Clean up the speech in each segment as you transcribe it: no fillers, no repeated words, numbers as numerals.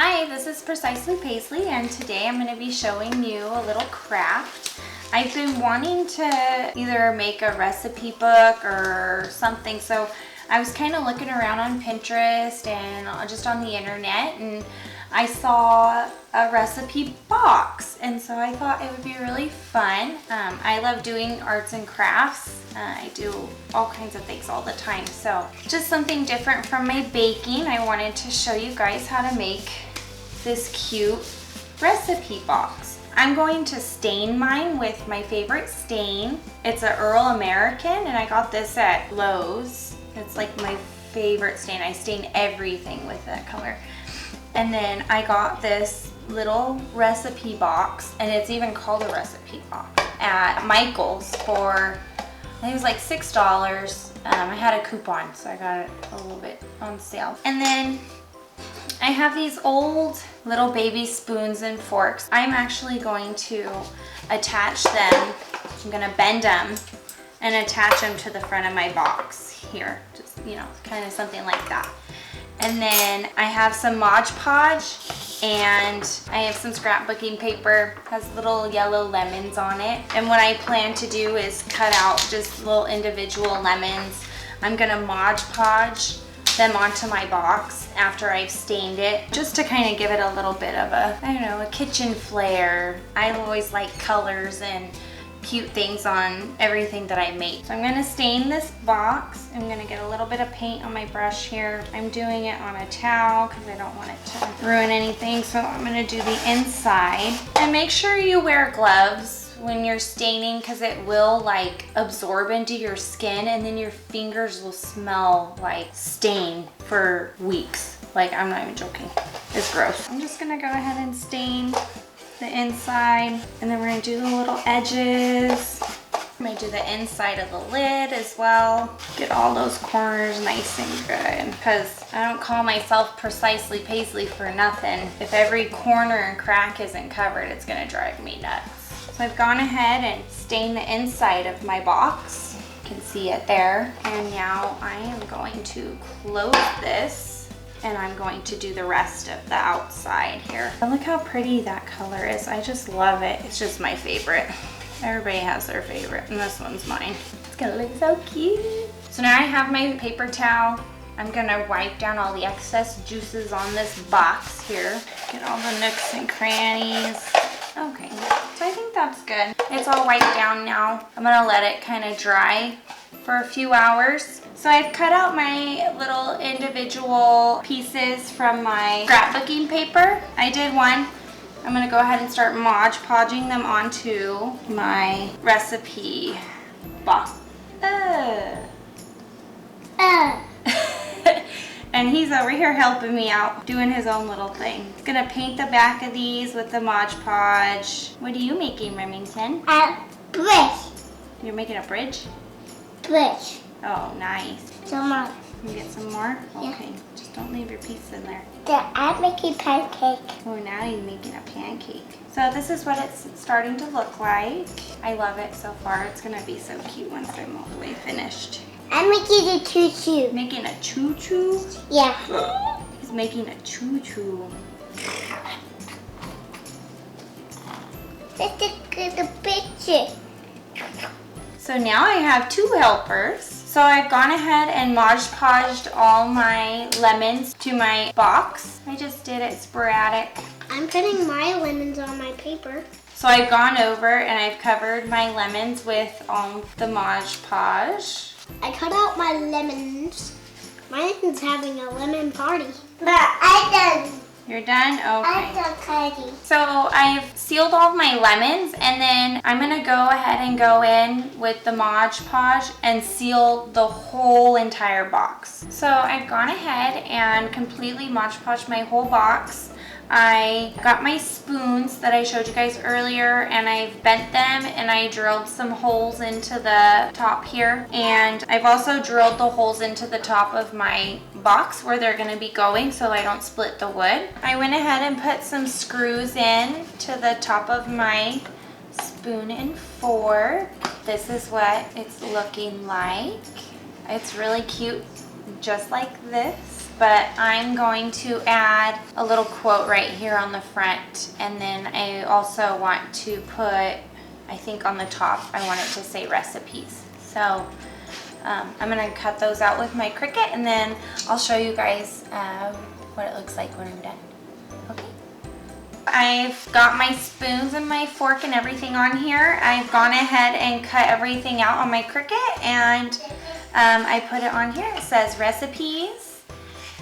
Hi, this is Precisely Paisley, and today I'm going to be showing you a little craft. I've been wanting to either make a recipe book or something, so I was kind of looking around on Pinterest and just on the internet, and I saw a recipe box, and so I thought it would be really fun. I love doing arts and crafts. I do all kinds of things all the time, so just something different from my baking. I wanted to show you guys how to make this cute recipe box. I'm going to stain mine with my favorite stain. It's an Earl American, and I got this at Lowe's. It's like my favorite stain. I stain everything with that color. And then I got this little recipe box, and it's even called a recipe box, at Michael's for, I think it was like $6. I had a coupon, so I got it a little bit on sale. And then I have these old little baby spoons and forks. I'm actually going to attach them. I'm gonna bend them and attach them to the front of my box here. Just, you know, kind of something like that. And then I have some Mod Podge, and I have some scrapbooking paper. It has little yellow lemons on it. And what I plan to do is cut out just little individual lemons. I'm gonna Mod Podge them onto my box after I've stained it, just to kind of give it a little bit of a, I don't know, a kitchen flair. I always like colors and cute things on everything that I make. So I'm gonna stain this box. I'm gonna get a little bit of paint on my brush here. I'm doing it on a towel because I don't want it to ruin anything. So I'm gonna do the inside. And make sure you wear gloves when you're staining, because it will like absorb into your skin, and then your fingers will smell like stain for weeks. Like, I'm not even joking. It's gross. I'm just gonna go ahead and stain the inside, and then we're gonna do the little edges. I'm gonna do the inside of the lid as well. Get all those corners nice and good, because I don't call myself Precisely Paisley for nothing. If every corner and crack isn't covered, it's gonna drive me nuts. So I've gone ahead and stained the inside of my box. You can see it there. And now I am going to close this, and I'm going to do the rest of the outside here. And look how pretty that color is. I just love it. It's just my favorite. Everybody has their favorite, and this one's mine. It's gonna look so cute. So now I have my paper towel. I'm gonna wipe down all the excess juices on this box here. Get all the nooks and crannies. Okay, so I think that's good. It's all wiped down now. I'm gonna let it kind of dry for a few hours. So I've cut out my little individual pieces from my scrapbooking paper. I did one. I'm gonna go ahead and start Mod Podging them onto my recipe box. And he's over here helping me out, doing his own little thing. He's gonna paint the back of these with the Mod Podge. What are you making, Remington? A bridge. You're making a bridge? Bridge. Oh, nice. Some more. You get some more? Yeah. Okay, just don't leave your piece in there. I'm making pancake. Oh, now you're making a pancake. So this is what it's starting to look like. I love it so far. It's gonna be so cute once I'm all the way finished. I'm making a choo-choo. Making a choo-choo? Yeah. He's making a choo-choo. Let's look at the picture. So now I have two helpers. So I've gone ahead and Mod Podged all my lemons to my box. I just did it sporadic. I'm putting my lemons on my paper. So I've gone over and I've covered my lemons with the Mod Podge. I cut out my lemons. Mine's having a lemon party. But I done. You're done? Okay. I done party. So I've sealed all of my lemons, and then I'm gonna go ahead and go in with the Mod Podge and seal the whole entire box. So I've gone ahead and completely Mod Podged my whole box. I got my spoons that I showed you guys earlier, and I've bent them, and I drilled some holes into the top here, and I've also drilled the holes into the top of my box where they're going to be going so I don't split the wood. I went ahead and put some screws in to the top of my spoon and fork. This is what it's looking like. It's really cute, just like this. but I'm going to add a little quote right here on the front, and then I also want to put, I think on the top, I want it to say recipes. So I'm gonna cut those out with my Cricut, and then I'll show you guys what it looks like when I'm done. Okay. I've got my spoons and my fork and everything on here. I've gone ahead and cut everything out on my Cricut, and I put it on here. It says recipes,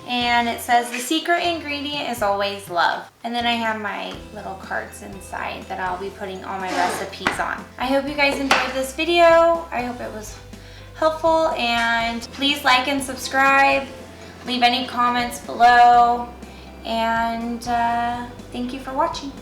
and it says the secret ingredient is always love. And then I have my little cards inside that I'll be putting all my recipes on. I hope you guys enjoyed this video. I hope it was helpful, and please like and subscribe. Leave any comments below, and thank you for watching.